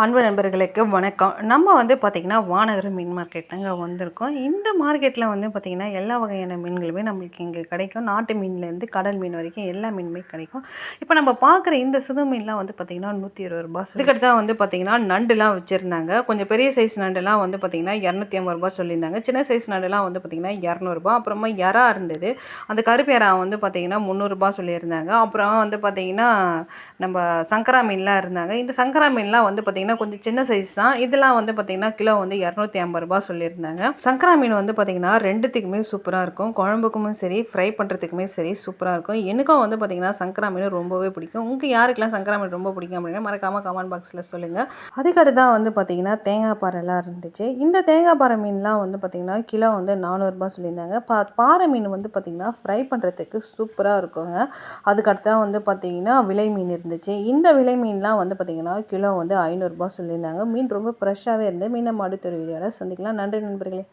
அன்பு நண்பர்களுக்கு வணக்கம். நம்ம பார்த்திங்கன்னா வானகரம் மீன் மார்க்கெட் தாங்க வந்திருக்கோம். இந்த மார்க்கெட்டில் பார்த்திங்கன்னா எல்லா வகையான மீன்களுமே நம்மளுக்கு இங்கே கிடைக்கும். நாட்டு மீன்லேருந்து கடல் மீன் வரைக்கும் எல்லா மீனுமே கிடைக்கும். இப்போ நம்ம பார்க்குற இந்த சுது மீன்லாம் பார்த்திங்கன்னா ரூ. 120. இதுக்கடுத்து தான் பார்த்திங்கன்னா நண்டுலாம் வச்சுருந்தாங்க. கொஞ்சம் பெரிய சைஸ் நண்டுலாம் பார்த்திங்கன்னா ரூ. 250 சொல்லியிருந்தாங்க. சின்ன சைஸ் நண்டுலாம் பார்த்திங்கன்னா ரூ. 200. அப்புறமா எறா இருந்தது. அந்த கருப்பு எறா பார்த்திங்கன்னா ரூ. 300 சொல்லியிருந்தாங்க. அப்புறம் பார்த்திங்கன்னா நம்ம சங்கரா மீன்லாம் இருந்தாங்க. இந்த சங்கரா மீன்லாம் பார்த்திங்கன்னா கொஞ்சம் சின்ன சைஸ் தான். இதெல்லாம் பார்த்திங்கன்னா கிலோ ரூ. 250 சொல்லியிருந்தாங்க. சங்கரா மீன் பார்த்திங்கன்னா ரெண்டுத்துக்குமே சூப்பராக இருக்கும். குழம்புக்கும் சரி, ஃப்ரை பண்ணுறதுக்குமே சரி சூப்பராக இருக்கும். எனக்கும் பார்த்திங்கன்னா சங்கரா மீன் ரொம்பவே பிடிக்கும். உங்களுக்கு யாருக்கெல்லாம் சங்கரா மீன் ரொம்ப பிடிக்கும் அப்படின்னா மறக்காமல் கமெண்ட் பாக்ஸில் சொல்லுங்கள். அதுக்கடுத்து தான் பார்த்திங்கன்னா தேங்காய் பாறைலாம் இருந்துச்சு. இந்த தேங்காய் பாறை மீன்லாம் பார்த்திங்கன்னா கிலோ ரூ. 400 சொல்லியிருந்தாங்க. பாறை மீன் பார்த்திங்கன்னா ஃப்ரை பண்ணுறதுக்கு சூப்பராக இருக்குங்க. அதுக்கடுத்து தான் பார்த்திங்கன்னா விலை மீன் இருந்துச்சு. இந்த விலை மீன்லாம் பார்த்திங்கன்னா கிலோ ரூ. 500 சொல்லியிருந்தாங்க. மீன் ரொம்ப ஃப்ரெஷ்ஷாகவே இருந்து மீன் நம்ம அடுத்த ஒரு வீடியோவில் சந்திக்கலாம். நன்றி நண்பர்களே.